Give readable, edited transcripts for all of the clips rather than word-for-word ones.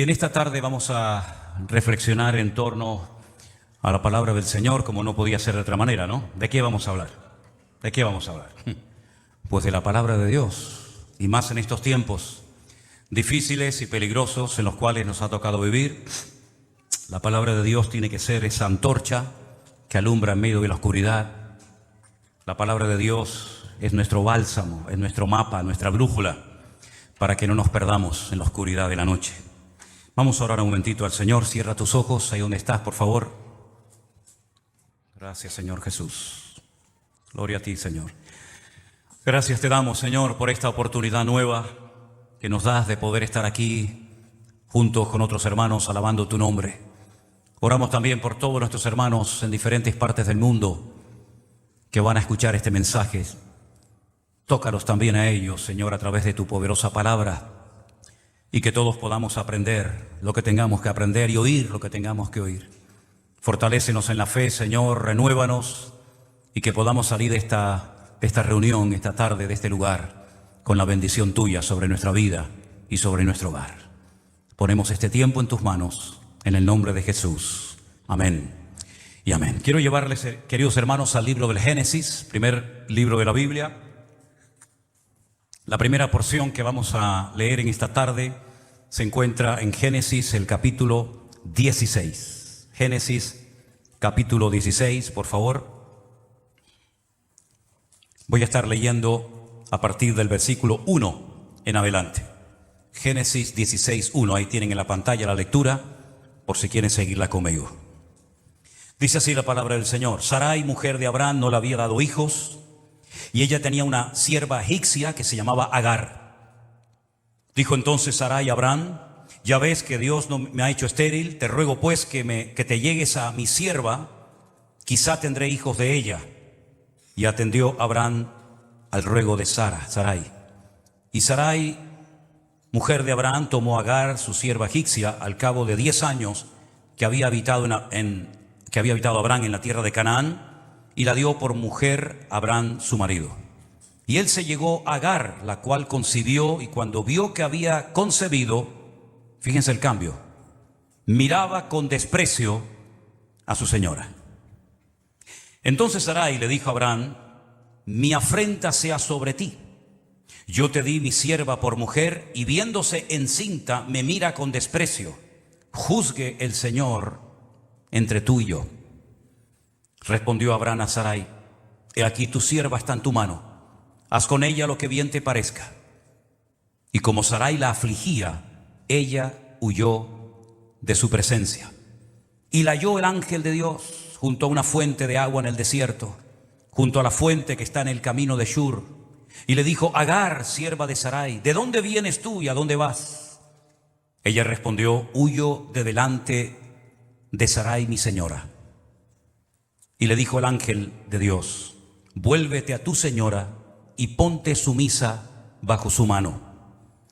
En esta tarde vamos a reflexionar en torno a la palabra del Señor, como no podía ser de otra manera, ¿no? ¿De qué vamos a hablar? ¿De qué vamos a hablar? Pues de la palabra de Dios, y más en estos tiempos difíciles y peligrosos en los cuales nos ha tocado vivir. La palabra de Dios tiene que ser esa antorcha que alumbra en medio de la oscuridad. La palabra de Dios es nuestro bálsamo, es nuestro mapa, nuestra brújula, para que no nos perdamos en la oscuridad de la noche. Vamos a orar un momentito al Señor. Cierra tus ojos ahí donde estás, por favor. Gracias, Señor Jesús. Gloria a ti, Señor. Gracias te damos, Señor, por esta oportunidad nueva que nos das de poder estar aquí juntos con otros hermanos alabando tu nombre. Oramos también por todos nuestros hermanos en diferentes partes del mundo que van a escuchar este mensaje. Tócalos también a ellos, Señor, a través de tu poderosa palabra, y que todos podamos aprender lo que tengamos que aprender y oír lo que tengamos que oír. Fortalécenos en la fe, Señor, renuévanos, y que podamos salir de esta reunión, esta tarde, de este lugar, con la bendición tuya sobre nuestra vida y sobre nuestro hogar. Ponemos este tiempo en tus manos, en el nombre de Jesús. Amén y amén. Quiero llevarles, queridos hermanos, al libro del Génesis, primer libro de la Biblia. La primera porción que vamos a leer en esta tarde se encuentra en Génesis, el capítulo 16. Génesis, capítulo 16, por favor. Voy a estar leyendo a partir del versículo 1 en adelante. Génesis 16, 1. Ahí tienen en la pantalla la lectura, por si quieren seguirla conmigo. Dice así la palabra del Señor. Sarai, mujer de Abraham, no le había dado hijos, y ella tenía una sierva egipcia que se llamaba Agar. Dijo entonces Sarai a Abraham: ya ves que Dios no me ha hecho estéril, te ruego pues que te llegues a mi sierva, quizá tendré hijos de ella. Y atendió Abraham al ruego de Sarai. Y Sarai, mujer de Abraham, tomó a Agar, su sierva egipcia, al cabo de 10 años que había habitado Abraham en la tierra de Canaán, y la dio por mujer a Abraham su marido. Y él se llegó a Agar, la cual concibió, y cuando vio que había concebido, fíjense el cambio, miraba con desprecio a su señora. Entonces Sarai le dijo a Abraham: mi afrenta sea sobre ti. Yo te di mi sierva por mujer, y viéndose encinta me mira con desprecio. Juzgue el Señor entre tú y yo. Respondió Abraham a Sarai: he aquí tu sierva está en tu mano, haz con ella lo que bien te parezca. Y como Sarai la afligía, ella huyó de su presencia. Y la halló el ángel de Dios junto a una fuente de agua en el desierto, junto a la fuente que está en el camino de Shur. Y le dijo: Agar, sierva de Sarai, ¿de dónde vienes tú y a dónde vas? Ella respondió: huyo de delante de Sarai mi señora. Y le dijo el ángel de Dios: vuélvete a tu señora y ponte sumisa bajo su mano.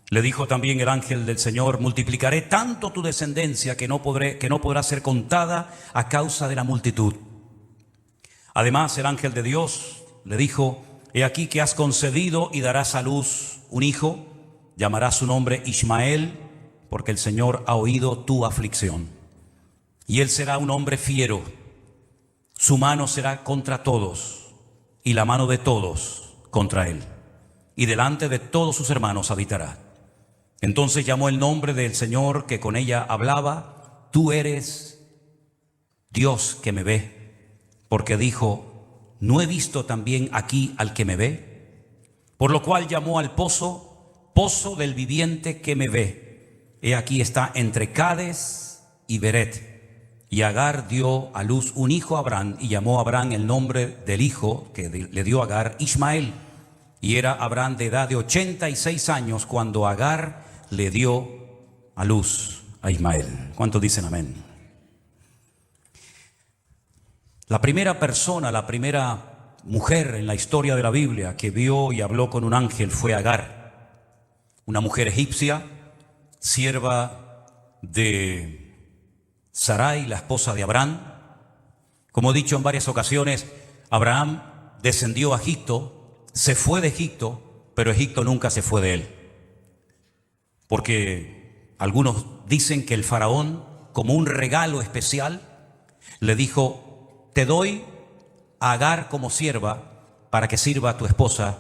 Le dijo también el ángel del Señor: multiplicaré tanto tu descendencia que no podrá ser contada a causa de la multitud. Además el ángel de Dios le dijo: he aquí que has concebido y darás a luz un hijo, llamarás su nombre Ismael, porque el Señor ha oído tu aflicción. Y él será un hombre fiero, su mano será contra todos, y la mano de todos contra él, y delante de todos sus hermanos habitará. Entonces llamó el nombre del Señor que con ella hablaba: tú eres Dios que me ve, porque dijo: ¿no he visto también aquí al que me ve? Por lo cual llamó al pozo, pozo del viviente que me ve. He aquí está entre Cades y Beret. Y Agar dio a luz un hijo a Abraham, y llamó a Abraham el nombre del hijo que le dio Agar, Ismael. Y era Abraham de edad de 86 años cuando Agar le dio a luz a Ismael. ¿Cuántos dicen amén? La primera persona, la primera mujer en la historia de la Biblia que vio y habló con un ángel fue Agar, una mujer egipcia, sierva de Sarai, la esposa de Abraham. Como he dicho en varias ocasiones, Abraham descendió a Egipto, se fue de Egipto, pero Egipto nunca se fue de él. Porque algunos dicen que el faraón, como un regalo especial, le dijo: te doy a Agar como sierva para que sirva a tu esposa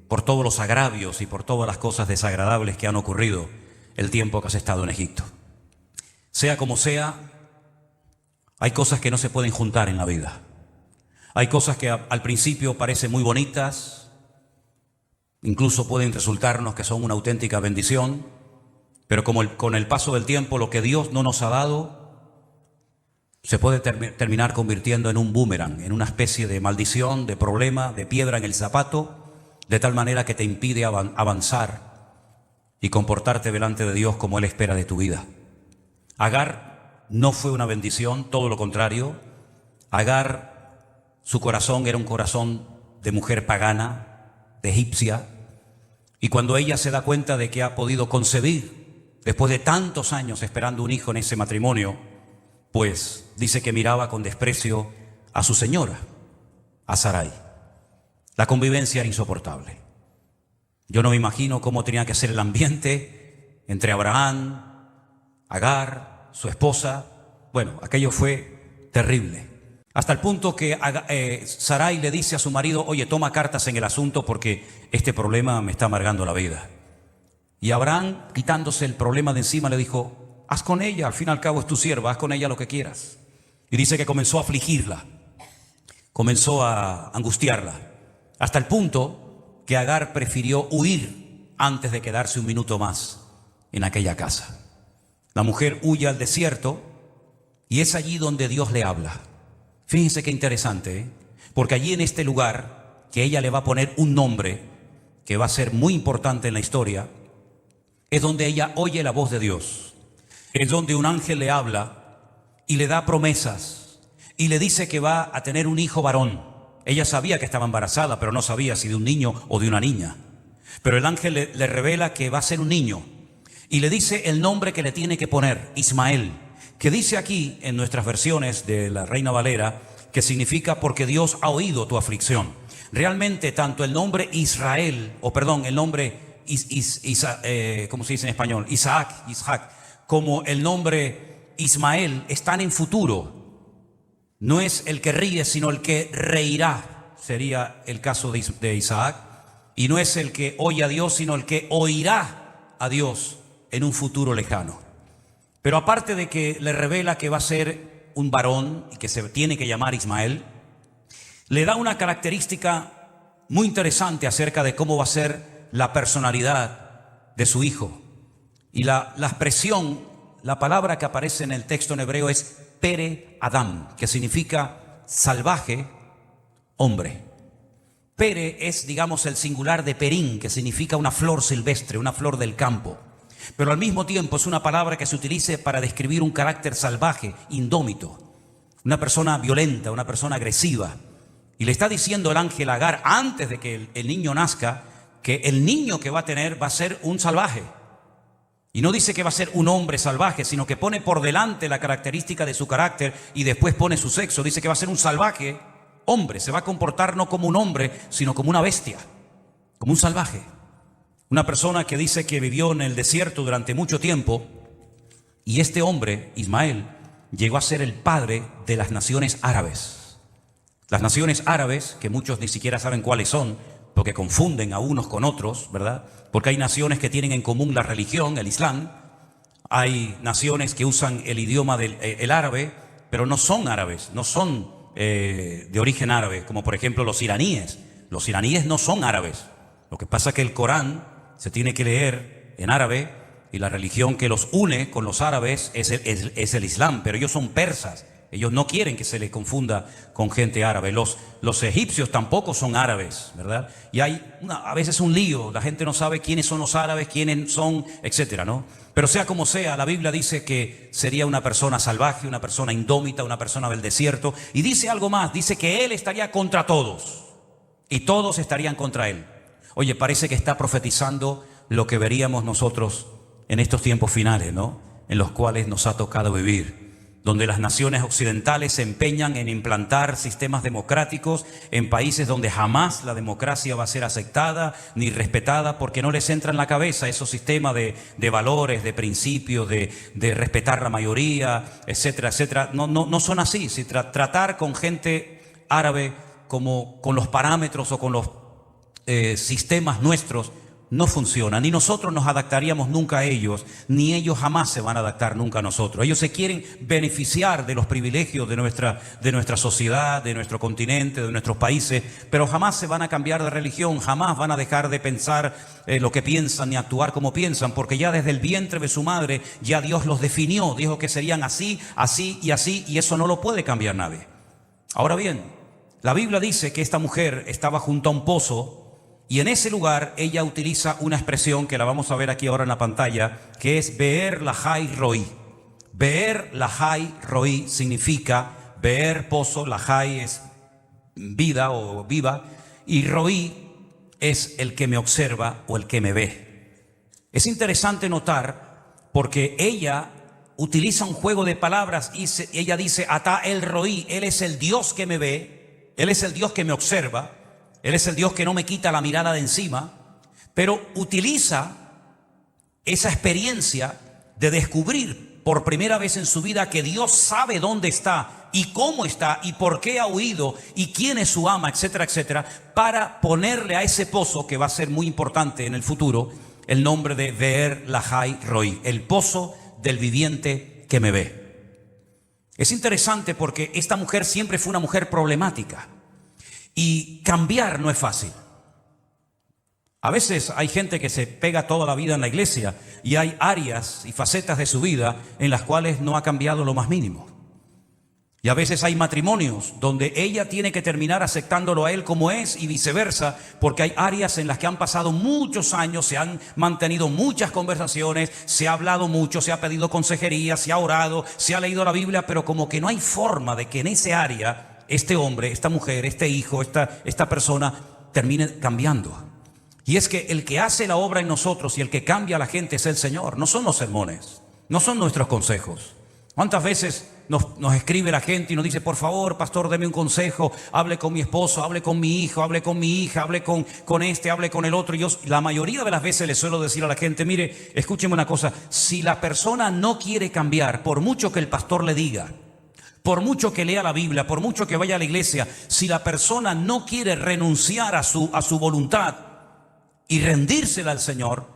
por todos los agravios y por todas las cosas desagradables que han ocurrido el tiempo que has estado en Egipto. Sea como sea, hay cosas que no se pueden juntar en la vida. Hay cosas que al principio parecen muy bonitas, incluso pueden resultarnos que son una auténtica bendición, pero con el paso del tiempo, lo que Dios no nos ha dado se puede terminar convirtiendo en un boomerang, en una especie de maldición, de problema, de piedra en el zapato, de tal manera que te impide avanzar y comportarte delante de Dios como Él espera de tu vida. Agar no fue una bendición, todo lo contrario. Agar, su corazón era un corazón de mujer pagana, de egipcia, y cuando ella se da cuenta de que ha podido concebir, después de tantos años esperando un hijo en ese matrimonio, pues dice que miraba con desprecio a su señora, a Sarai. La convivencia era insoportable. Yo no me imagino cómo tenía que ser el ambiente entre Abraham, Agar, su esposa. Bueno, aquello fue terrible. Hasta el punto que Sarai le dice a su marido: oye, toma cartas en el asunto porque este problema me está amargando la vida. Y Abraham, quitándose el problema de encima, le dijo: haz con ella, al fin y al cabo es tu sierva, haz con ella lo que quieras. Y dice que comenzó a afligirla, comenzó a angustiarla, hasta el punto que Agar prefirió huir antes de quedarse un minuto más en aquella casa. La mujer huye al desierto y es allí donde Dios le habla. Fíjense qué interesante, ¿eh? Porque allí en este lugar, que ella le va a poner un nombre que va a ser muy importante en la historia, es donde ella oye la voz de Dios. Es donde un ángel le habla y le da promesas y le dice que va a tener un hijo varón. Ella sabía que estaba embarazada, pero no sabía si de un niño o de una niña. Pero el ángel le revela que va a ser un niño y le dice el nombre que le tiene que poner: Ismael, que dice aquí en nuestras versiones de la Reina Valera que significa porque Dios ha oído tu aflicción. Realmente tanto el nombre Israel, el nombre ¿cómo se dice en español? Isaac, como el nombre Ismael están en futuro. No es el que ríe, sino el que reirá, sería el caso de Isaac. Y no es el que oye a Dios, sino el que oirá a Dios en un futuro lejano. Pero aparte de que le revela que va a ser un varón y que se tiene que llamar Ismael, le da una característica muy interesante acerca de cómo va a ser la personalidad de su hijo. Y la expresión, la palabra que aparece en el texto en hebreo es Pere Adam, que significa salvaje, hombre. Pere es, digamos, el singular de perín, que significa una flor silvestre, una flor del campo. Pero al mismo tiempo es una palabra que se utiliza para describir un carácter salvaje, indómito, una persona violenta, una persona agresiva. Y le está diciendo el ángel a Agar, antes de que el niño nazca, que el niño que va a tener va a ser un salvaje. Y no dice que va a ser un hombre salvaje, sino que pone por delante la característica de su carácter y después pone su sexo. Dice que va a ser un salvaje hombre, se va a comportar no como un hombre, sino como una bestia, como un salvaje. Una persona que dice que vivió en el desierto durante mucho tiempo, y este hombre, Ismael, llegó a ser el padre de las naciones árabes. Las naciones árabes, que muchos ni siquiera saben cuáles son, porque confunden a unos con otros, ¿verdad? Porque hay naciones que tienen en común la religión, el Islam. Hay naciones que usan el idioma del árabe, pero no son árabes, no son de origen árabe, como por ejemplo los iraníes. Los iraníes no son árabes. Lo que pasa es que el Corán se tiene que leer en árabe y la religión que los une con los árabes es el Islam, pero ellos son persas. Ellos no quieren que se les confunda con gente árabe. Los egipcios tampoco son árabes, ¿verdad? Y hay a veces un lío. La gente no sabe quiénes son los árabes, quiénes son, etcétera, ¿no? Pero sea como sea, la Biblia dice que sería una persona salvaje, una persona indómita, una persona del desierto. Y dice algo más, dice que él estaría contra todos y todos estarían contra él. Oye, parece que está profetizando lo que veríamos nosotros en estos tiempos finales, ¿no? En los cuales nos ha tocado vivir. donde las naciones occidentales se empeñan en implantar sistemas democráticos en países donde jamás la democracia va a ser aceptada ni respetada, porque no les entra en la cabeza esos sistemas de valores, de principios, de respetar la mayoría, etcétera, etcétera. No son así. Si tratar con gente árabe como con los parámetros o con los sistemas nuestros no funciona, ni nosotros nos adaptaríamos nunca a ellos, ni ellos jamás se van a adaptar nunca a nosotros. Ellos se quieren beneficiar de los privilegios de nuestra sociedad, de nuestro continente, de nuestros países, pero jamás se van a cambiar de religión, jamás van a dejar de pensar lo que piensan ni actuar como piensan, porque ya desde el vientre de su madre ya Dios los definió, dijo que serían así, así y así, y eso no lo puede cambiar nadie. Ahora bien, la Biblia dice que esta mujer estaba junto a un pozo, y en ese lugar ella utiliza una expresión que la vamos a ver aquí ahora en la pantalla, que es Be'er Lahai Roi. Be'er Lahai Roi significa Be'er, pozo, Lahai es vida o viva, y Roi es el que me observa o el que me ve. Es interesante notar porque ella utiliza un juego de palabras y ella dice Ata el Roi, Él es el Dios que me ve, Él es el Dios que me observa, Él es el Dios que no me quita la mirada de encima, pero utiliza esa experiencia de descubrir por primera vez en su vida que Dios sabe dónde está y cómo está y por qué ha huido y quién es su ama, etcétera, etcétera, para ponerle a ese pozo, que va a ser muy importante en el futuro, el nombre de Be'er Lahai Roi, el pozo del viviente que me ve. Es interesante porque esta mujer siempre fue una mujer problemática. Y cambiar no es fácil. A veces hay gente que se pega toda la vida en la iglesia y hay áreas y facetas de su vida en las cuales no ha cambiado lo más mínimo. Y a veces hay matrimonios donde ella tiene que terminar aceptándolo a él como es y viceversa, porque hay áreas en las que han pasado muchos años, se han mantenido muchas conversaciones, se ha hablado mucho, se ha pedido consejería, se ha orado, se ha leído la Biblia, pero como que no hay forma de que en ese área este hombre, esta mujer, este hijo, esta persona termine cambiando. Y es que el que hace la obra en nosotros y el que cambia a la gente es el Señor, no son los sermones, no son nuestros consejos. ¿Cuántas veces nos escribe la gente y nos dice, por favor, pastor, deme un consejo, hable con mi esposo, hable con mi hijo, hable con mi hija, hable con este, hable con el otro? Y yo la mayoría de las veces le suelo decir a la gente, mire, escúcheme una cosa, si la persona no quiere cambiar, por mucho que el pastor le diga, por mucho que lea la Biblia, por mucho que vaya a la iglesia, si la persona no quiere renunciar a su voluntad y rendírsela al Señor,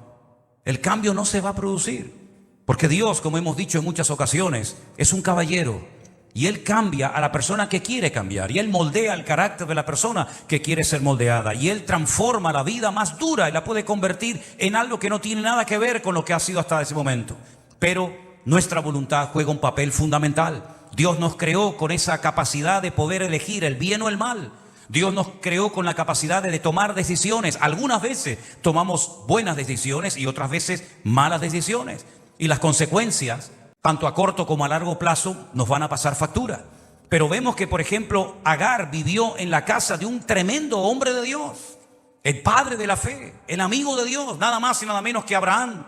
el cambio no se va a producir. Porque Dios, como hemos dicho en muchas ocasiones, es un caballero y Él cambia a la persona que quiere cambiar, y Él moldea el carácter de la persona que quiere ser moldeada, y Él transforma la vida más dura y la puede convertir en algo que no tiene nada que ver con lo que ha sido hasta ese momento. Pero nuestra voluntad juega un papel fundamental. Dios nos creó con esa capacidad de poder elegir el bien o el mal. Dios nos creó con la capacidad de tomar decisiones. Algunas veces tomamos buenas decisiones y otras veces malas decisiones. Y las consecuencias, tanto a corto como a largo plazo, nos van a pasar factura. Pero vemos que, por ejemplo, Agar vivió en la casa de un tremendo hombre de Dios, el padre de la fe, el amigo de Dios, nada más y nada menos que Abraham.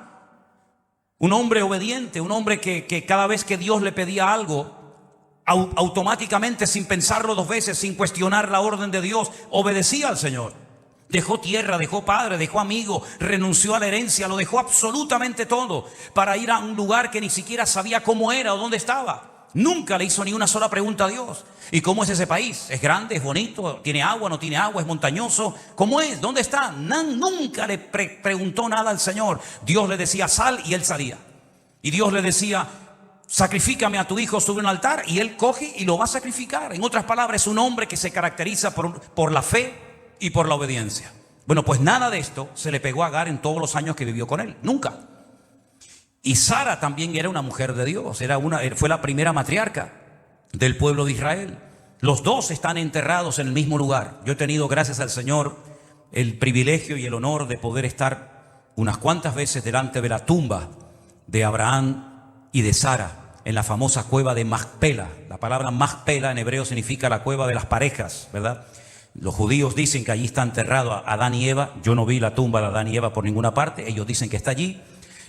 Un hombre obediente, un hombre que cada vez que Dios le pedía algo, automáticamente, sin pensarlo dos veces, sin cuestionar la orden de Dios, obedecía al Señor. Dejó tierra, dejó padre, dejó amigo, renunció a la herencia, lo dejó absolutamente todo para ir a un lugar que ni siquiera sabía cómo era o dónde estaba. Nunca le hizo ni una sola pregunta a Dios. ¿Y cómo es ese país? ¿Es grande? ¿Es bonito? ¿Tiene agua? ¿No tiene agua? ¿Es montañoso? ¿Cómo es? ¿Dónde está? Nunca le preguntó nada al Señor. Dios le decía sal y él salía. Y Dios le decía sacrifícame a tu hijo sobre un altar, y él coge y lo va a sacrificar. En otras palabras, es un hombre que se caracteriza por la fe y por la obediencia. Bueno, pues nada de esto se le pegó a Agar en todos los años que vivió con él. Nunca. Y Sara también era una mujer de Dios. Fue la primera matriarca del pueblo de Israel. Los dos están enterrados en el mismo lugar. Yo he tenido, gracias al Señor, el privilegio y el honor de poder estar unas cuantas veces delante de la tumba de Abraham y de Sara, en la famosa cueva de Macpela. La palabra Macpela en hebreo significa la cueva de las parejas, ¿verdad? Los judíos dicen que allí está enterrado Adán y Eva. Yo no vi la tumba de Adán y Eva por ninguna parte. Ellos dicen que está allí.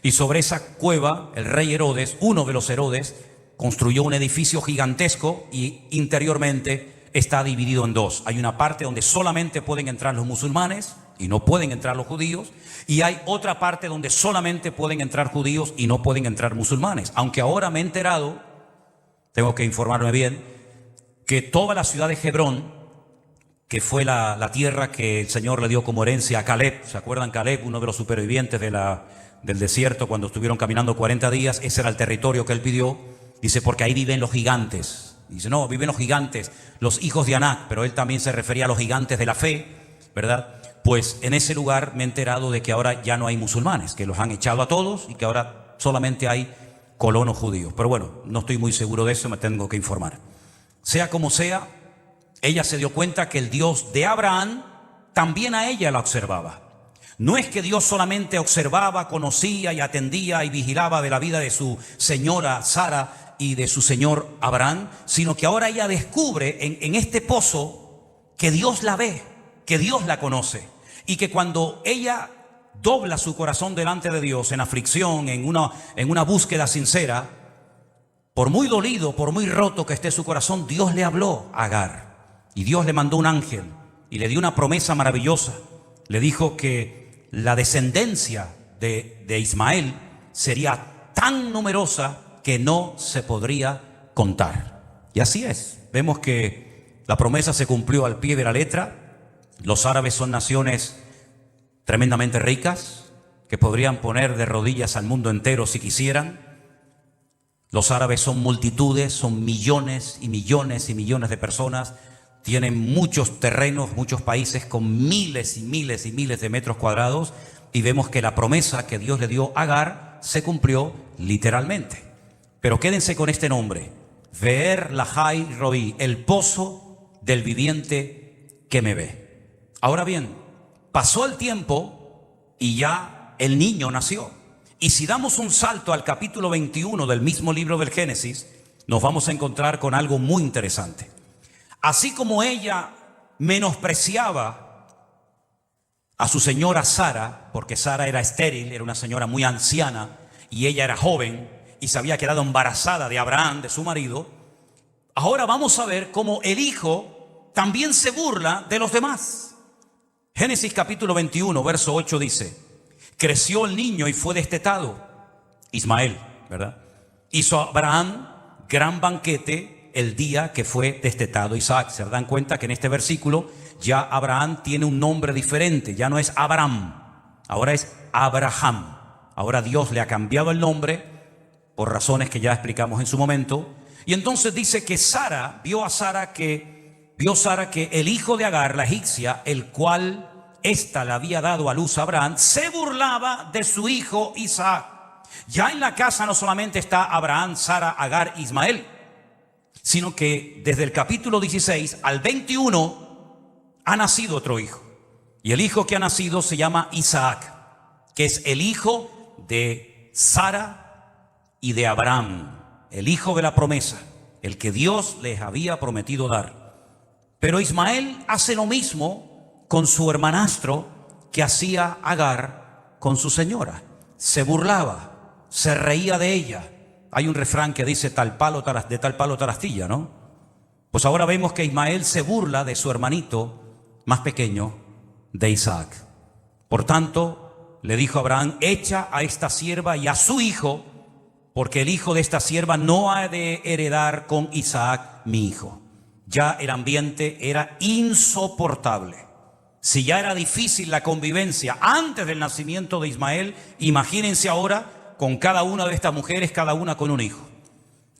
Y sobre esa cueva, el rey Herodes, uno de los Herodes, construyó un edificio gigantesco y interiormente está dividido en dos. Hay una parte donde solamente pueden entrar los musulmanes y no pueden entrar los judíos, y hay otra parte donde solamente pueden entrar judíos y no pueden entrar musulmanes. Aunque ahora me he enterado, tengo que informarme bien, que toda la ciudad de Hebrón, que fue la tierra que el Señor le dio como herencia a Caleb, ¿se acuerdan? Caleb, uno de los supervivientes del desierto cuando estuvieron caminando 40 días, ese era el territorio que él pidió. Dice, porque ahí viven los gigantes. Dice, no, viven los gigantes, los hijos de Anac, pero él también se refería a los gigantes de la fe, ¿verdad? Pues en ese lugar me he enterado de que ahora ya no hay musulmanes, que los han echado a todos y que ahora solamente hay colonos judíos. Pero bueno, no estoy muy seguro de eso, me tengo que informar. Sea como sea, ella se dio cuenta que el Dios de Abraham también a ella la observaba. No es que Dios solamente observaba, conocía y atendía y vigilaba de la vida de su señora Sara y de su señor Abraham, sino que ahora ella descubre en este pozo que Dios la ve, que Dios la conoce, y que cuando ella dobla su corazón delante de Dios en aflicción, en una búsqueda sincera, por muy dolido, por muy roto que esté su corazón, Dios le habló a Agar y Dios le mandó un ángel y le dio una promesa maravillosa. Le dijo que la descendencia de Ismael sería tan numerosa que no se podría contar. Y así es. Vemos que la promesa se cumplió al pie de la letra. Los árabes son naciones tremendamente ricas, que podrían poner de rodillas al mundo entero si quisieran. Los árabes son multitudes, son millones y millones y millones de personas. Tienen muchos terrenos, muchos países con miles y miles y miles de metros cuadrados. Y vemos que la promesa que Dios le dio a Agar se cumplió literalmente. Pero quédense con este nombre: Beer Lahai Roi, el pozo del viviente que me ve. Ahora bien, pasó el tiempo y ya el niño nació. Y si damos un salto al capítulo 21 del mismo libro del Génesis, nos vamos a encontrar con algo muy interesante. Así como ella menospreciaba a su señora Sara, porque Sara era estéril, era una señora muy anciana, y ella era joven y se había quedado embarazada de Abraham, de su marido, ahora vamos a ver cómo el hijo también se burla de los demás. Génesis capítulo 21, verso 8 dice: creció el niño y fue destetado. Ismael, ¿verdad? Hizo Abraham gran banquete el día que fue destetado Isaac. Se dan cuenta que en este versículo ya Abraham tiene un nombre diferente. Ya no es Abraham, ahora es Abraham. Ahora Dios le ha cambiado el nombre por razones que ya explicamos en su momento. Y entonces dice que Sara vio que el hijo de Agar, la egipcia, el cual ésta le había dado a luz a Abraham, se burlaba de su hijo Isaac. Ya en la casa no solamente está Abraham, Sara, Agar, Ismael, sino que desde el capítulo 16 al 21 ha nacido otro hijo. Y el hijo que ha nacido se llama Isaac, que es el hijo de Sara y de Abraham, el hijo de la promesa, el que Dios les había prometido dar. Pero Ismael hace lo mismo con su hermanastro que hacía Agar con su señora. Se burlaba, se reía de ella. Hay un refrán que dice de tal palo tal astilla, ¿no? Pues ahora vemos que Ismael se burla de su hermanito más pequeño, de Isaac. Por tanto, le dijo a Abraham: echa a esta sierva y a su hijo, porque el hijo de esta sierva no ha de heredar con Isaac mi hijo. Ya el ambiente era insoportable. Si ya era difícil la convivencia antes del nacimiento de Ismael, imagínense ahora con cada una de estas mujeres, cada una con un hijo.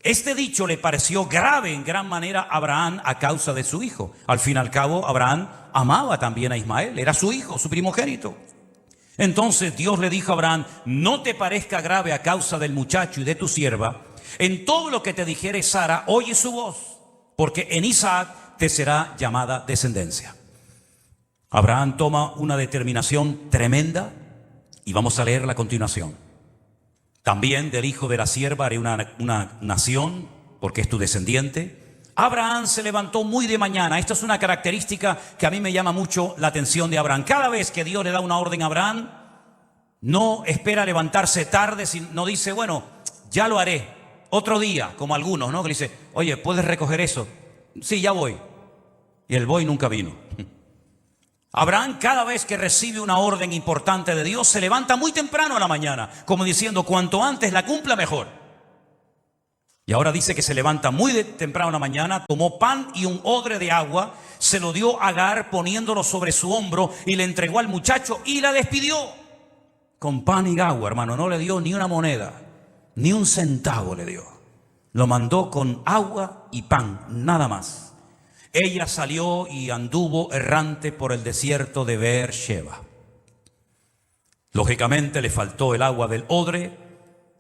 Este dicho le pareció grave en gran manera a Abraham a causa de su hijo. Al fin y al cabo, Abraham amaba también a Ismael, era su hijo, su primogénito. Entonces Dios le dijo a Abraham: no te parezca grave a causa del muchacho y de tu sierva. En todo lo que te dijere Sara, oye su voz, porque en Isaac te será llamada descendencia. Abraham toma una determinación tremenda y vamos a leerla a continuación. También del hijo de la sierva haré una nación, porque es tu descendiente. Abraham se levantó muy de mañana. Esta es una característica que a mí me llama mucho la atención de Abraham. Cada vez que Dios le da una orden a Abraham, no espera levantarse tarde, no dice, bueno, ya lo haré. otro día, como algunos, ¿no? Que le dice, oye, ¿puedes recoger eso? Sí, ya voy. Y el voy nunca vino. Abraham, cada vez que recibe una orden importante de Dios, se levanta muy temprano a la mañana, como diciendo, cuanto antes la cumpla, mejor. Y ahora dice que se levanta muy temprano a la mañana, tomó pan y un odre de agua, se lo dio a Agar poniéndolo sobre su hombro y le entregó al muchacho y la despidió. Con pan y agua, hermano, no le dio ni una moneda, ni un centavo le dio. Lo mandó con agua y pan, nada más. Ella salió y anduvo errante por el desierto de Beer-sheba. Lógicamente le faltó el agua del odre,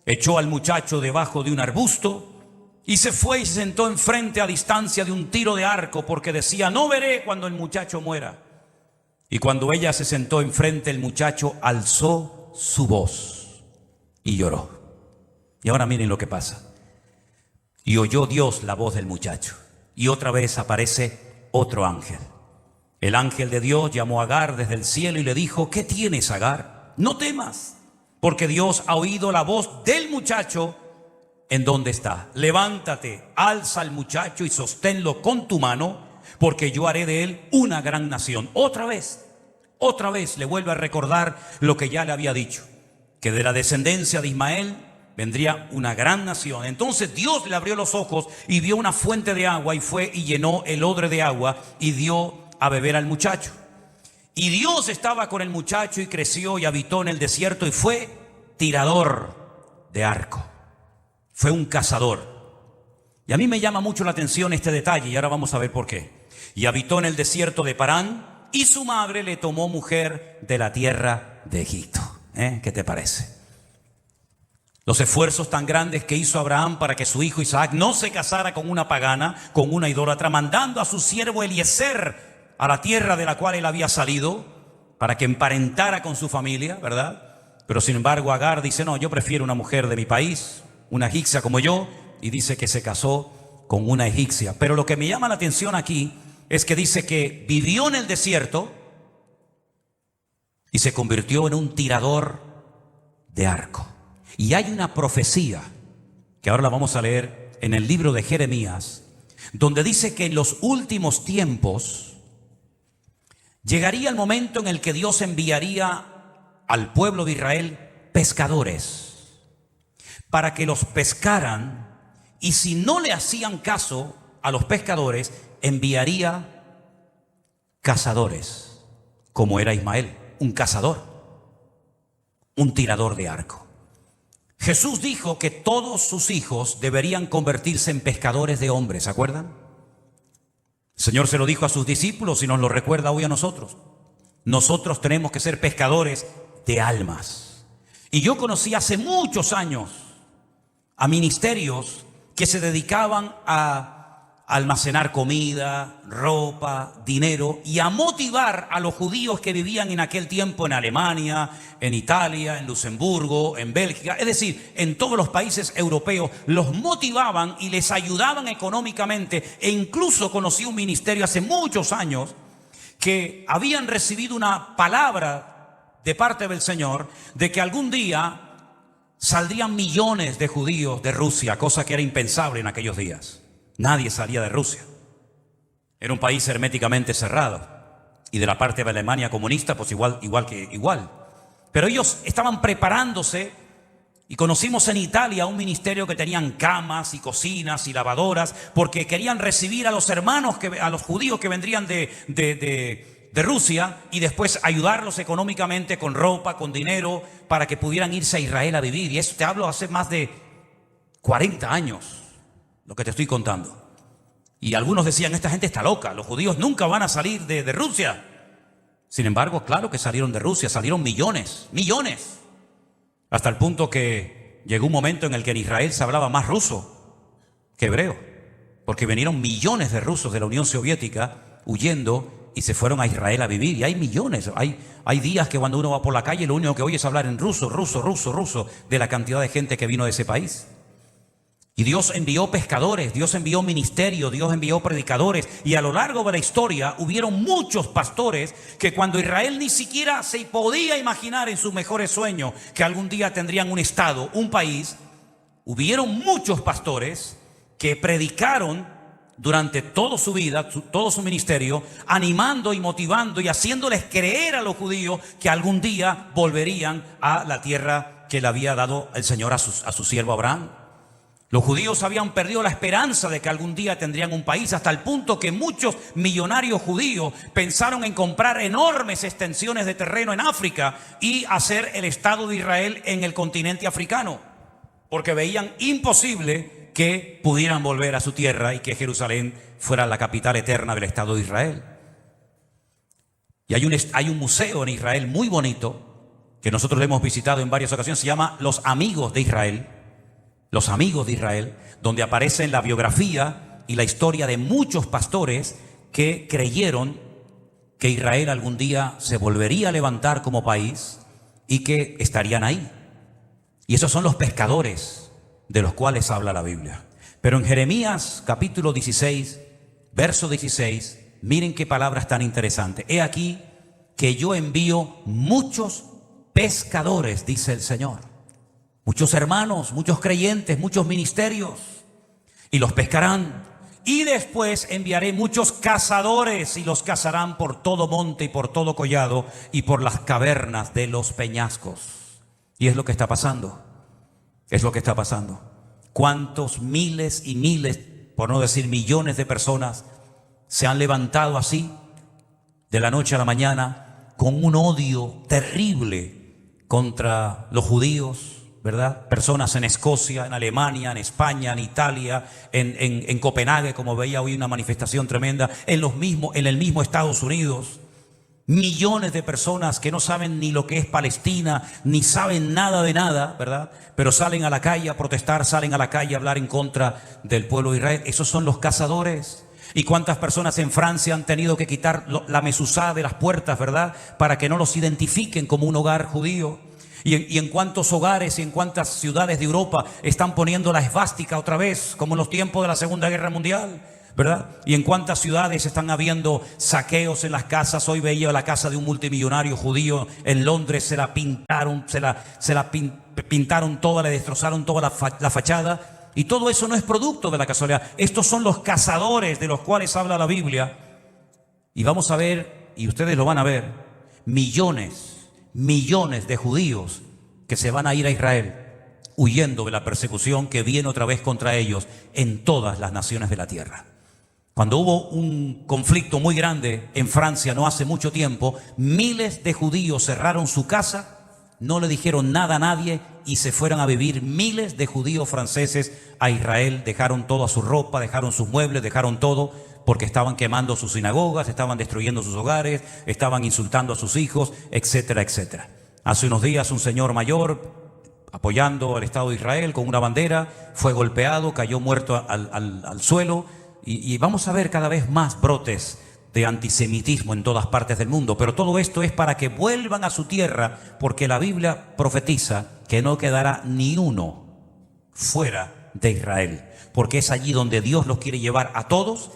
echó al muchacho debajo de un arbusto y se fue y se sentó enfrente a distancia de un tiro de arco porque decía, no veré cuando el muchacho muera. Y cuando ella se sentó enfrente, el muchacho alzó su voz y lloró. Y ahora miren lo que pasa. Y oyó Dios la voz del muchacho. Y otra vez aparece otro ángel. El ángel de Dios llamó a Agar desde el cielo y le dijo, ¿qué tienes, Agar? No temas, porque Dios ha oído la voz del muchacho en donde está. Levántate, alza al muchacho y sosténlo con tu mano, porque yo haré de él una gran nación. Otra vez le vuelve a recordar lo que ya le había dicho, que de la descendencia de Ismael vendría una gran nación. Entonces Dios le abrió los ojos y vio una fuente de agua y fue y llenó el odre de agua y dio a beber al muchacho. Y Dios estaba con el muchacho y creció y habitó en el desierto y fue tirador de arco. Fue un cazador. Y a mí me llama mucho la atención este detalle y ahora vamos a ver por qué. Y habitó en el desierto de Parán y su madre le tomó mujer de la tierra de Egipto. ¿Qué te parece? Los esfuerzos tan grandes que hizo Abraham para que su hijo Isaac no se casara con una pagana, con una idólatra, mandando a su siervo Eliezer a la tierra de la cual él había salido, para que emparentara con su familia, ¿verdad? Pero sin embargo Agar dice, no, yo prefiero una mujer de mi país, una egipcia como yo, y dice que se casó con una egipcia. Pero lo que me llama la atención aquí es que dice que vivió en el desierto y se convirtió en un tirador de arco. Y hay una profecía, que ahora la vamos a leer en el libro de Jeremías, donde dice que en los últimos tiempos llegaría el momento en el que Dios enviaría al pueblo de Israel pescadores para que los pescaran, y si no le hacían caso a los pescadores, enviaría cazadores, como era Ismael, un cazador, un tirador de arco. Jesús dijo que todos sus hijos deberían convertirse en pescadores de hombres, ¿se acuerdan? El Señor se lo dijo a sus discípulos y nos lo recuerda hoy a nosotros. Nosotros tenemos que ser pescadores de almas. Y yo conocí hace muchos años a ministerios que se dedicaban a almacenar comida, ropa, dinero y a motivar a los judíos que vivían en aquel tiempo en Alemania, en Italia, en Luxemburgo, en Bélgica, es decir, en todos los países europeos. Los motivaban y les ayudaban económicamente, e incluso conocí un ministerio hace muchos años que habían recibido una palabra de parte del Señor de que algún día saldrían millones de judíos de Rusia, cosa que era impensable en aquellos días. Nadie salía de Rusia. Era un país herméticamente cerrado. Y de la parte de Alemania comunista, pues igual. Pero ellos estaban preparándose, y conocimos en Italia un ministerio que tenían camas y cocinas y lavadoras, porque querían recibir a los hermanos, a los judíos que vendrían de Rusia, y después ayudarlos económicamente con ropa, con dinero, para que pudieran irse a Israel a vivir. Y eso te hablo hace más de 40 años. Lo que te estoy contando. Y algunos decían, esta gente está loca, los judíos nunca van a salir de Rusia. Sin embargo, claro que salieron de Rusia, salieron millones, hasta el punto que llegó un momento en el que en Israel se hablaba más ruso que hebreo, porque vinieron millones de rusos de la Unión Soviética huyendo y se fueron a Israel a vivir. Y hay millones, hay días que cuando uno va por la calle lo único que oye es hablar en ruso, de la cantidad de gente que vino de ese país. Y Dios envió pescadores, Dios envió ministerios, Dios envió predicadores. Y a lo largo de la historia hubieron muchos pastores que cuando Israel ni siquiera se podía imaginar en sus mejores sueños que algún día tendrían un estado, un país, hubieron muchos pastores que predicaron durante toda su vida, todo su ministerio, animando y motivando y haciéndoles creer a los judíos que algún día volverían a la tierra que le había dado el Señor a su siervo Abraham. Los judíos habían perdido la esperanza de que algún día tendrían un país, hasta el punto que muchos millonarios judíos pensaron en comprar enormes extensiones de terreno en África y hacer el Estado de Israel en el continente africano, porque veían imposible que pudieran volver a su tierra y que Jerusalén fuera la capital eterna del Estado de Israel. Y hay un museo en Israel muy bonito, que nosotros lo hemos visitado en varias ocasiones, se llama Los Amigos de Israel. Los Amigos de Israel, donde aparece la biografía y la historia de muchos pastores que creyeron que Israel algún día se volvería a levantar como país y que estarían ahí. Y esos son los pescadores de los cuales habla la Biblia. Pero en Jeremías capítulo 16, verso 16, miren qué palabras tan interesantes. He aquí que yo envío muchos pescadores, dice el Señor. Muchos hermanos, muchos creyentes, muchos ministerios, y los pescarán. Y después enviaré muchos cazadores y los cazarán por todo monte y por todo collado y por las cavernas de los peñascos. Y es lo que está pasando. Es lo que está pasando. ¿Cuántos miles y miles, por no decir millones de personas, se han levantado así de la noche a la mañana con un odio terrible contra los judíos, ¿verdad? Personas en Escocia, en Alemania, en España, en Italia, en Copenhague, como veía hoy una manifestación tremenda, en el mismo Estados Unidos. Millones de personas que no saben ni lo que es Palestina, ni saben nada de nada, ¿verdad? Pero salen a la calle a protestar, salen a la calle a hablar en contra del pueblo de Israel. Esos son los cazadores. ¿Y cuántas personas en Francia han tenido que quitar la mezuzá de las puertas, ¿verdad? Para que no los identifiquen como un hogar judío. Y en cuántos hogares y en cuántas ciudades de Europa están poniendo la esvástica otra vez, como en los tiempos de la Segunda Guerra Mundial, ¿verdad? Y en cuántas ciudades están habiendo saqueos en las casas. Hoy veía la casa de un multimillonario judío en Londres, se la pintaron, pintaron toda, le destrozaron toda la fachada. Y todo eso no es producto de la casualidad. Estos son los cazadores de los cuales habla la Biblia. Y vamos a ver, y ustedes lo van a ver, millones de judíos que se van a ir a Israel huyendo de la persecución que viene otra vez contra ellos en todas las naciones de la tierra. Cuando hubo un conflicto muy grande en Francia no hace mucho tiempo, miles de judíos cerraron su casa, no le dijeron nada a nadie y se fueron a vivir miles de judíos franceses a Israel. Dejaron toda su ropa, dejaron sus muebles, dejaron todo, porque estaban quemando sus sinagogas, estaban destruyendo sus hogares, estaban insultando a sus hijos, etcétera, etcétera. Hace unos días un señor mayor, apoyando al Estado de Israel con una bandera, fue golpeado, cayó muerto al suelo. Y vamos a ver cada vez más brotes de antisemitismo en todas partes del mundo. Pero todo esto es para que vuelvan a su tierra, porque la Biblia profetiza que no quedará ni uno fuera de Israel, porque es allí donde Dios los quiere llevar a todos.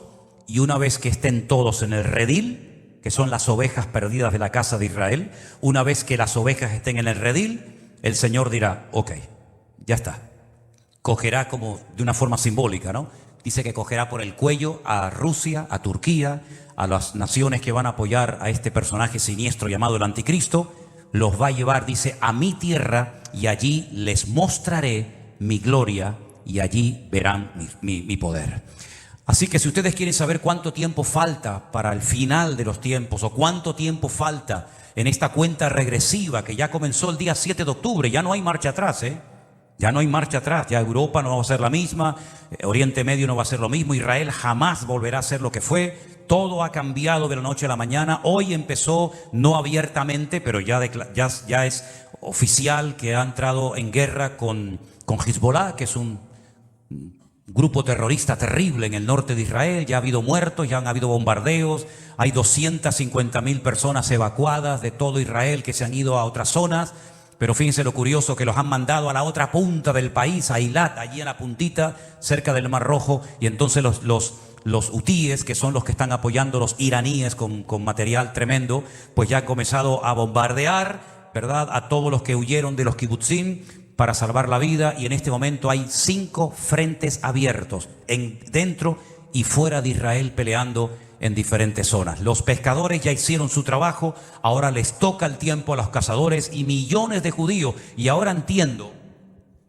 Y una vez que estén todos en el redil, que son las ovejas perdidas de la casa de Israel, una vez que las ovejas estén en el redil, el Señor dirá, ok, ya está. Cogerá como de una forma simbólica, ¿no? Dice que cogerá por el cuello a Rusia, a Turquía, a las naciones que van a apoyar a este personaje siniestro llamado el Anticristo. Los va a llevar, dice, a mi tierra y allí les mostraré mi gloria y allí verán mi poder. Así que si ustedes quieren saber cuánto tiempo falta para el final de los tiempos o cuánto tiempo falta en esta cuenta regresiva que ya comenzó el día 7 de octubre, ya no hay marcha atrás, ya no hay marcha atrás, ya Europa no va a ser la misma, Oriente Medio no va a ser lo mismo, Israel jamás volverá a ser lo que fue, todo ha cambiado de la noche a la mañana. Hoy empezó no abiertamente, pero ya es oficial que ha entrado en guerra con Hezbollah, que es un grupo terrorista terrible en el norte de Israel. Ya ha habido muertos, ya han habido bombardeos, hay 250.000 personas evacuadas de todo Israel que se han ido a otras zonas. Pero fíjense lo curioso, que los han mandado a la otra punta del país, a Eilat, allí en la puntita, cerca del Mar Rojo, y entonces los hutíes, que son los que están apoyando a los iraníes con material tremendo, pues ya han comenzado a bombardear, ¿verdad?, a todos los que huyeron de los kibutzim, para salvar la vida, y en este momento hay 5 frentes abiertos dentro y fuera de Israel peleando en diferentes zonas. Los pescadores ya hicieron su trabajo, ahora les toca el tiempo a los cazadores y millones de judíos. Y ahora entiendo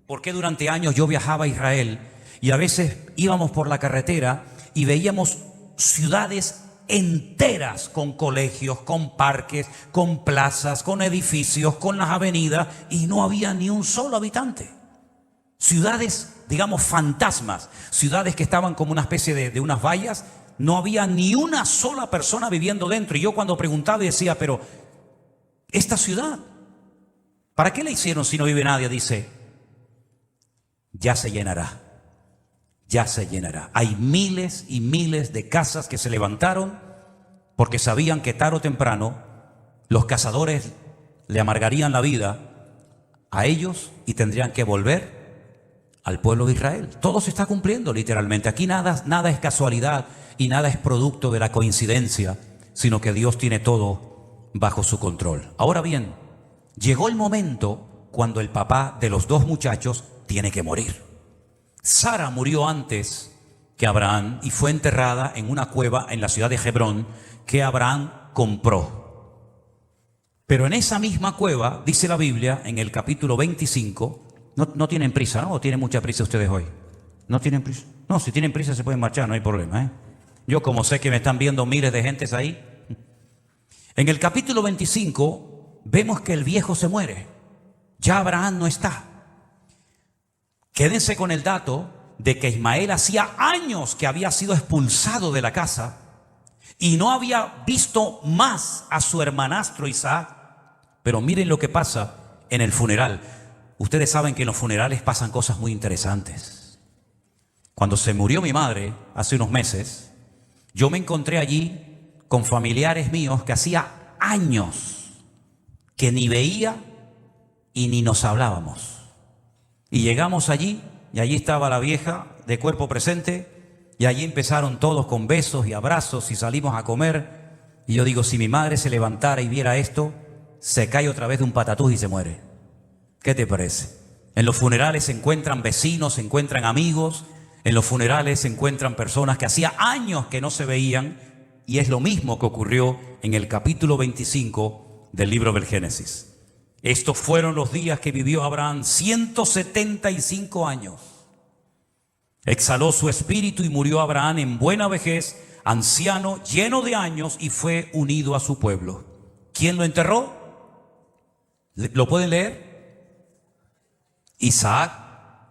por qué durante años yo viajaba a Israel y a veces íbamos por la carretera y veíamos ciudades enteras con colegios, con parques, con plazas, con edificios, con las avenidas, y no había ni un solo habitante. Ciudades, digamos, fantasmas, ciudades que estaban como una especie de unas vallas. No había ni una sola persona viviendo dentro. Y yo cuando preguntaba decía, pero esta ciudad, ¿para qué la hicieron si no vive nadie? Dice, ya se llenará. Ya se llenará. Hay miles y miles de casas que se levantaron porque sabían que tarde o temprano los cazadores le amargarían la vida a ellos y tendrían que volver al pueblo de Israel. Todo se está cumpliendo literalmente. Aquí nada es casualidad y nada es producto de la coincidencia, sino que Dios tiene todo bajo su control. Ahora bien, llegó el momento cuando el papá de los 2 muchachos tiene que morir. Sara murió antes que Abraham y fue enterrada en una cueva en la ciudad de Hebrón que Abraham compró. Pero en esa misma cueva, dice la Biblia, en el capítulo 25, no tienen prisa, ¿no? ¿O tienen mucha prisa ustedes hoy? ¿No tienen prisa? No, si tienen prisa se pueden marchar, no hay problema, ¿eh? Yo como sé que me están viendo miles de gentes ahí. En el capítulo 25 vemos que el viejo se muere. Ya Abraham no está. Quédense con el dato de que Ismael hacía años que había sido expulsado de la casa y no había visto más a su hermanastro Isaac. Pero miren lo que pasa en el funeral. Ustedes saben que en los funerales pasan cosas muy interesantes. Cuando se murió mi madre hace unos meses, yo me encontré allí con familiares míos que hacía años que ni veía y ni nos hablábamos. Y llegamos allí, y allí estaba la vieja de cuerpo presente, y allí empezaron todos con besos y abrazos, y salimos a comer. Y yo digo, si mi madre se levantara y viera esto, se cae otra vez de un patatús y se muere. ¿Qué te parece? En los funerales se encuentran vecinos, se encuentran amigos, en los funerales se encuentran personas que hacía años que no se veían, y es lo mismo que ocurrió en el capítulo 25 del libro del Génesis. Estos fueron los días que vivió Abraham, 175 años. Exhaló su espíritu y murió Abraham en buena vejez, anciano, lleno de años, y fue unido a su pueblo. ¿Quién lo enterró? ¿Lo pueden leer? Isaac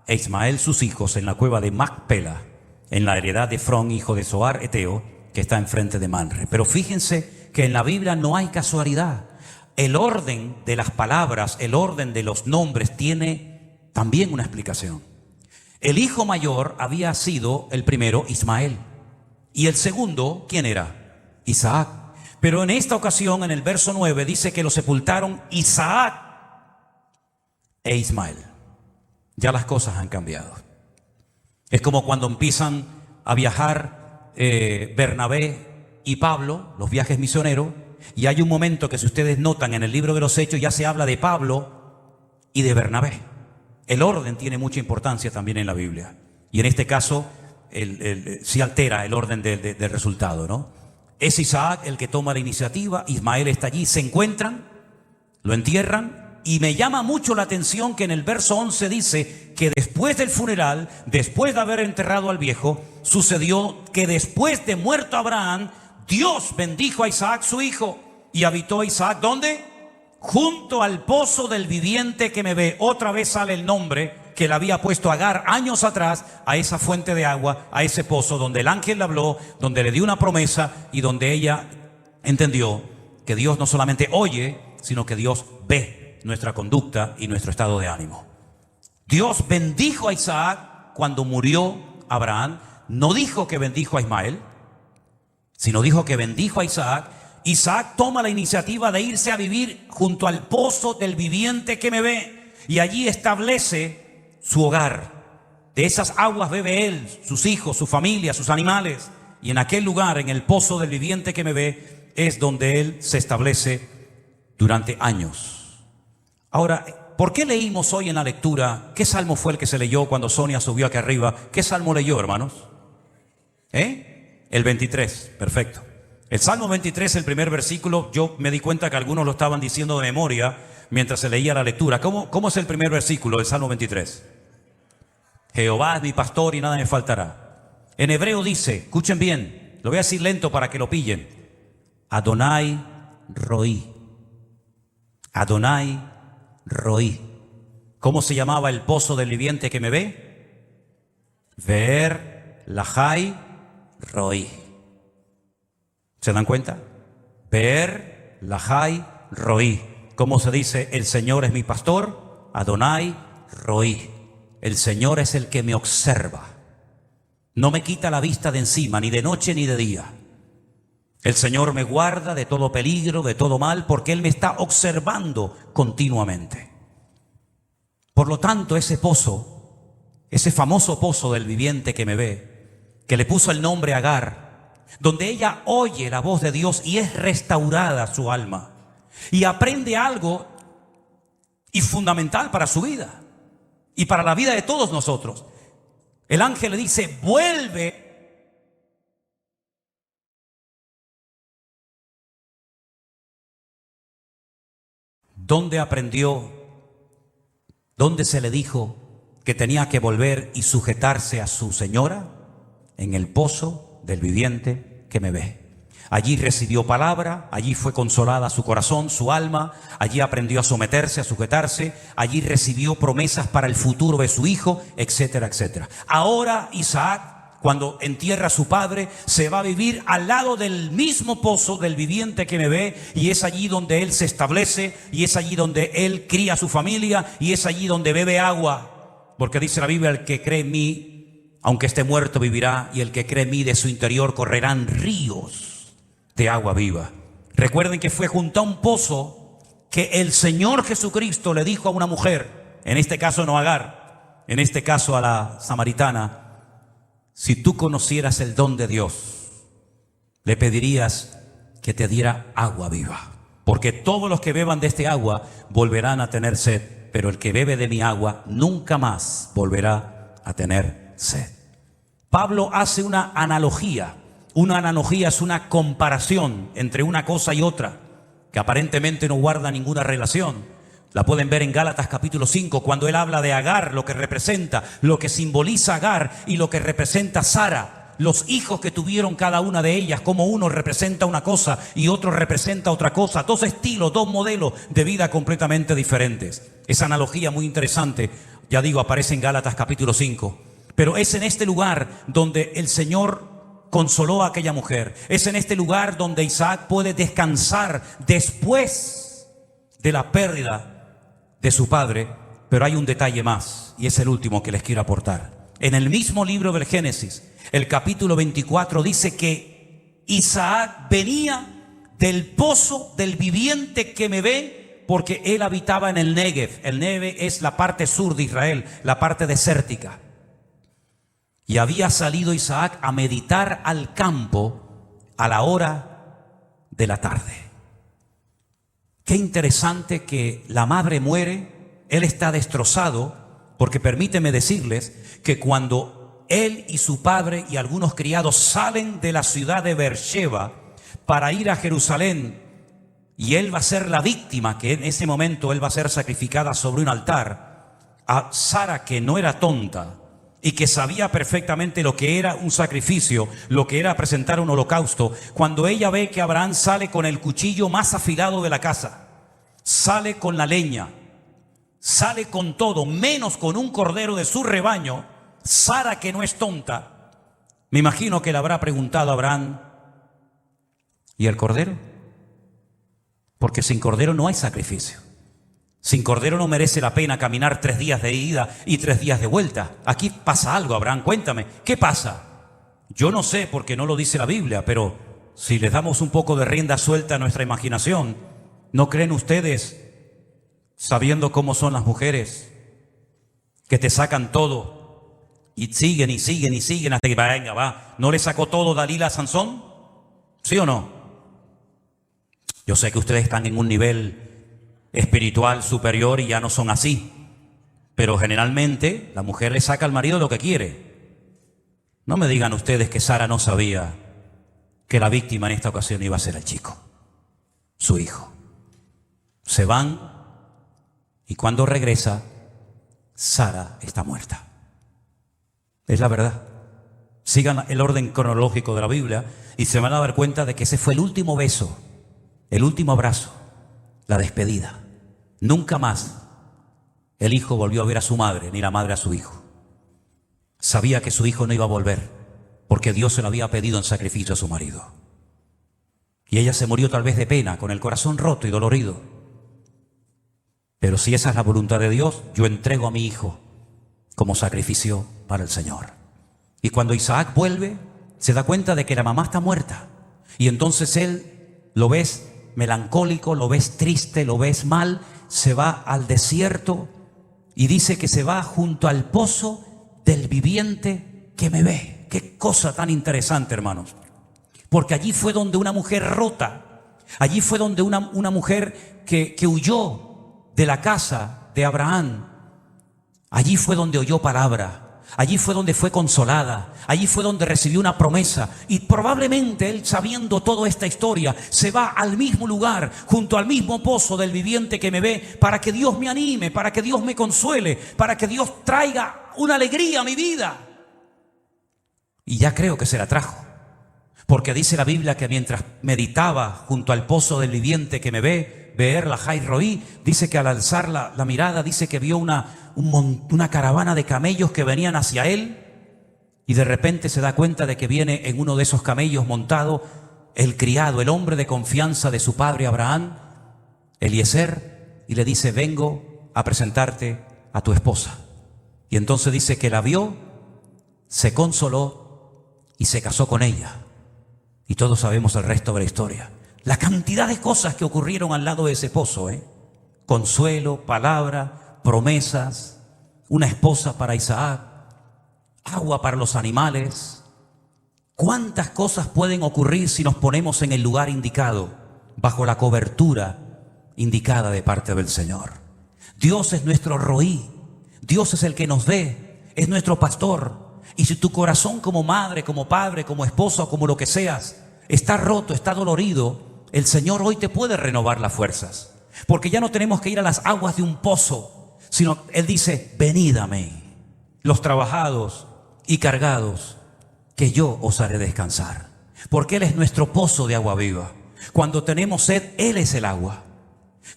e Ismael, sus hijos, en la cueva de Macpela, en la heredad de Efrón, hijo de Zoar Eteo, que está enfrente de Manre. Pero fíjense que en la Biblia no hay casualidad. El orden de las palabras, el orden de los nombres tiene también una explicación. El hijo mayor había sido el primero, Ismael. Y el segundo, ¿quién era? Isaac. Pero en esta ocasión, en el verso 9, dice que lo sepultaron Isaac e Ismael. Ya las cosas han cambiado. Es como cuando empiezan a viajar Bernabé y Pablo, los viajes misioneros. Y hay un momento que, si ustedes notan en el libro de los Hechos, ya se habla de Pablo y de Bernabé. El orden tiene mucha importancia también en la Biblia. Y en este caso sí altera el orden del resultado, ¿no? Es Isaac el que toma la iniciativa, Ismael está allí, se encuentran, lo entierran. Y me llama mucho la atención que en el verso 11 dice que después del funeral, después de haber enterrado al viejo, sucedió que después de muerto Abraham, Dios bendijo a Isaac su hijo, y habitó Isaac, ¿dónde? Junto al pozo del viviente que me ve. Otra vez sale el nombre que le había puesto Agar años atrás a esa fuente de agua, a ese pozo donde el ángel le habló, donde le dio una promesa y donde ella entendió que Dios no solamente oye, sino que Dios ve nuestra conducta y nuestro estado de ánimo. Dios bendijo a Isaac cuando murió Abraham. No dijo que bendijo a Ismael, sino dijo que bendijo a Isaac. Isaac toma la iniciativa de irse a vivir junto al pozo del viviente que me ve, y allí establece su hogar. De esas aguas bebe él, sus hijos, su familia, sus animales, y en aquel lugar, en el pozo del viviente que me ve, es donde él se establece durante años. Ahora, ¿por qué leímos hoy en la lectura? ¿Qué salmo fue el que se leyó cuando Sonia subió aquí arriba? ¿Qué salmo leyó, hermanos? El 23, perfecto. El Salmo 23, el primer versículo, yo me di cuenta que algunos lo estaban diciendo de memoria mientras se leía la lectura. ¿Cómo es el primer versículo del Salmo 23? Jehová es mi pastor y nada me faltará. En hebreo dice, escuchen bien, lo voy a decir lento para que lo pillen. Adonai Roí. Adonai Roí. ¿Cómo se llamaba el pozo del viviente que me ve? Ver Lahai Roí. ¿Se dan cuenta? Ver Lahai Roí. ¿Cómo se dice? El Señor es mi pastor. Adonai Roí. El Señor es el que me observa. No me quita la vista de encima, ni de noche ni de día. El Señor me guarda de todo peligro, de todo mal, porque Él me está observando continuamente. Por lo tanto, ese pozo, ese famoso pozo del viviente que me ve, que le puso el nombre Agar, donde ella oye la voz de Dios y es restaurada su alma y aprende algo y fundamental para su vida y para la vida de todos nosotros. El ángel le dice, vuelve. ¿Dónde aprendió? ¿Dónde se le dijo que tenía que volver y sujetarse a su señora? En el pozo del viviente que me ve. Allí recibió palabra, allí fue consolada su corazón, su alma, allí aprendió a someterse, a sujetarse, allí recibió promesas para el futuro de su hijo, etcétera, etcétera. Ahora Isaac, cuando entierra a su padre, se va a vivir al lado del mismo pozo del viviente que me ve, y es allí donde él se establece, y es allí donde él cría a su familia, y es allí donde bebe agua, porque dice la Biblia, el que cree en mí, aunque esté muerto, vivirá, y el que cree en mí, de su interior correrán ríos de agua viva. Recuerden que fue junto a un pozo que el Señor Jesucristo le dijo a una mujer, en este caso no a Agar, en este caso a la samaritana, si tú conocieras el don de Dios, le pedirías que te diera agua viva, porque todos los que beban de este agua volverán a tener sed, pero el que bebe de mi agua nunca más volverá a tener sed. Pablo hace una analogía. Una analogía es una comparación entre una cosa y otra, que aparentemente no guarda ninguna relación. La pueden ver en Gálatas capítulo 5, cuando él habla de Agar, lo que representa, lo que simboliza Agar y lo que representa Sara. Los hijos que tuvieron cada una de ellas, como uno representa una cosa y otro representa otra cosa. Dos estilos, dos modelos de vida completamente diferentes. Esa analogía muy interesante, ya digo, aparece en Gálatas capítulo 5. Pero es en este lugar donde el Señor consoló a aquella mujer. Es en este lugar donde Isaac puede descansar después de la pérdida de su padre. Pero hay un detalle más, y es el último que les quiero aportar. En el mismo libro del Génesis, el capítulo 24 dice que Isaac venía del pozo del viviente que me ve, porque él habitaba en el Negev. El Negev es la parte sur de Israel, la parte desértica. Y había salido Isaac a meditar al campo a la hora de la tarde. Qué interesante que la madre muere, él está destrozado, porque permíteme decirles que cuando él y su padre y algunos criados salen de la ciudad de Beersheba para ir a Jerusalén, y él va a ser la víctima, que en ese momento él va a ser sacrificada sobre un altar, a Sara, que no era tonta, y que sabía perfectamente lo que era un sacrificio, lo que era presentar un holocausto, cuando ella ve que Abraham sale con el cuchillo más afilado de la casa, sale con la leña, sale con todo, menos con un cordero de su rebaño, Sara, que no es tonta, me imagino que le habrá preguntado a Abraham, ¿y el cordero? Porque sin cordero no hay sacrificio. Sin cordero no merece la pena caminar 3 días de ida y 3 días de vuelta. Aquí pasa algo, Abraham, cuéntame, ¿qué pasa? Yo no sé, porque no lo dice la Biblia, pero si les damos un poco de rienda suelta a nuestra imaginación, ¿no creen ustedes, sabiendo cómo son las mujeres, que te sacan todo y siguen y siguen y siguen hasta que venga, va? ¿No le sacó todo Dalila a Sansón? ¿Sí o no? Yo sé que ustedes están en un nivel espiritual superior y ya no son así. Pero generalmente la mujer le saca al marido lo que quiere. No me digan ustedes que Sara no sabía que la víctima en esta ocasión iba a ser el chico, su hijo. Se van y cuando regresa, Sara está muerta. Es la verdad. Sigan el orden cronológico de la Biblia y se van a dar cuenta de que ese fue el último beso, el último abrazo, la despedida. Nunca más el hijo volvió a ver a su madre, ni la madre a su hijo. Sabía que su hijo no iba a volver, porque Dios se lo había pedido en sacrificio a su marido. Y ella se murió tal vez de pena, con el corazón roto y dolorido. Pero si esa es la voluntad de Dios, yo entrego a mi hijo como sacrificio para el Señor. Y cuando Isaac vuelve, se da cuenta de que la mamá está muerta. Y entonces él lo ves melancólico, lo ves triste, lo ves mal, se va al desierto y dice que se va junto al pozo del viviente que me ve. Qué cosa tan interesante, hermanos. Porque allí fue donde una mujer rota, allí fue donde una mujer que huyó de la casa de Abraham, allí fue donde oyó palabra. Allí fue donde fue consolada, allí fue donde recibió una promesa. Y probablemente él, sabiendo toda esta historia, se va al mismo lugar, junto al mismo pozo del viviente que me ve, para que Dios me anime, para que Dios me consuele, para que Dios traiga una alegría a mi vida. Y ya creo que se la trajo, porque dice la Biblia que mientras meditaba junto al pozo del viviente que me ve, Beer Lahai Roí, dice que al alzar la mirada, dice que vio una caravana de camellos que venían hacia él, y de repente se da cuenta de que viene en uno de esos camellos montado el criado, el hombre de confianza de su padre Abraham, Eliezer, y le dice: vengo a presentarte a tu esposa. Y entonces dice que la vio, se consoló y se casó con ella. Y todos sabemos el resto de la historia. La cantidad de cosas que ocurrieron al lado de ese pozo, consuelo, palabra, promesas, una esposa para Isaac, agua para los animales. ¿Cuántas cosas pueden ocurrir si nos ponemos en el lugar indicado, bajo la cobertura indicada de parte del Señor? Dios es nuestro roí, Dios es el que nos ve, es nuestro pastor. Y si tu corazón como madre, como padre, como esposa o como lo que seas, está roto, está dolorido, el Señor hoy te puede renovar las fuerzas. Porque ya no tenemos que ir a las aguas de un pozo, sino Él dice: venid a mí, los trabajados y cargados, que yo os haré descansar. Porque Él es nuestro pozo de agua viva. Cuando tenemos sed, Él es el agua.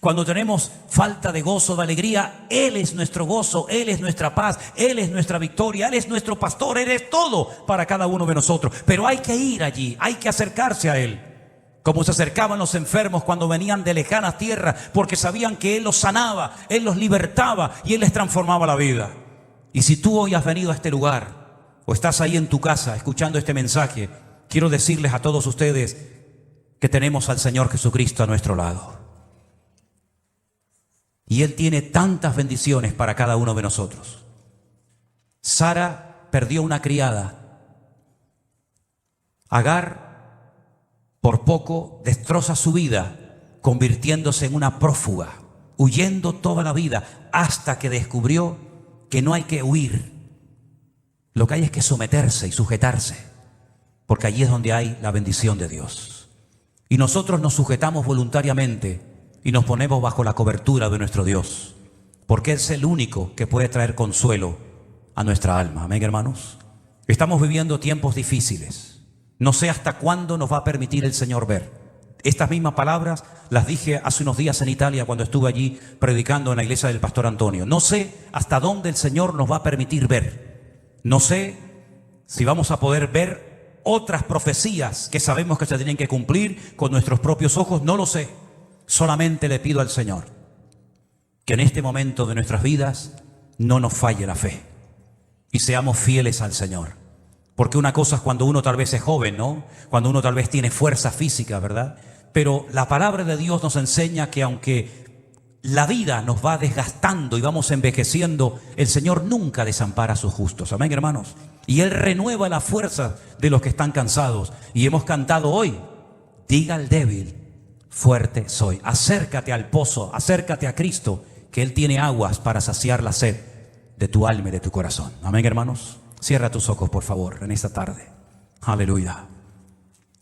Cuando tenemos falta de gozo, de alegría, Él es nuestro gozo, Él es nuestra paz, Él es nuestra victoria, Él es nuestro pastor, Él es todo para cada uno de nosotros. Pero hay que ir allí, hay que acercarse a Él. Como se acercaban los enfermos cuando venían de lejanas tierras, porque sabían que Él los sanaba, Él los libertaba y Él les transformaba la vida. Y si tú hoy has venido a este lugar, o estás ahí en tu casa escuchando este mensaje, quiero decirles a todos ustedes que tenemos al Señor Jesucristo a nuestro lado. Y Él tiene tantas bendiciones para cada uno de nosotros. Sara perdió una criada. Agar, por poco, destroza su vida, convirtiéndose en una prófuga, huyendo toda la vida, hasta que descubrió que no hay que huir. Lo que hay es que someterse y sujetarse, porque allí es donde hay la bendición de Dios. Y nosotros nos sujetamos voluntariamente y nos ponemos bajo la cobertura de nuestro Dios, porque Él es el único que puede traer consuelo a nuestra alma. Amén, hermanos. Estamos viviendo tiempos difíciles. No sé hasta cuándo nos va a permitir el Señor ver. Estas mismas palabras las dije hace unos días en Italia cuando estuve allí predicando en la iglesia del pastor Antonio. No sé hasta dónde el Señor nos va a permitir ver. No sé si vamos a poder ver otras profecías que sabemos que se tienen que cumplir con nuestros propios ojos. No lo sé. Solamente le pido al Señor que en este momento de nuestras vidas no nos falle la fe y seamos fieles al Señor. Porque una cosa es cuando uno tal vez es joven, ¿no? Cuando uno tal vez tiene fuerza física, ¿verdad? Pero la palabra de Dios nos enseña que aunque la vida nos va desgastando y vamos envejeciendo, el Señor nunca desampara a sus justos. Amén, hermanos. Y Él renueva la fuerza de los que están cansados. Y hemos cantado hoy: diga al débil, fuerte soy. Acércate al pozo, acércate a Cristo, que Él tiene aguas para saciar la sed de tu alma y de tu corazón. Amén, hermanos. Cierra tus ojos, por favor, en esta tarde. Aleluya.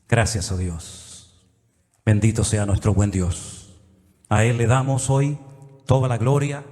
Gracias, oh Dios. Bendito sea nuestro buen Dios. A Él le damos hoy toda la gloria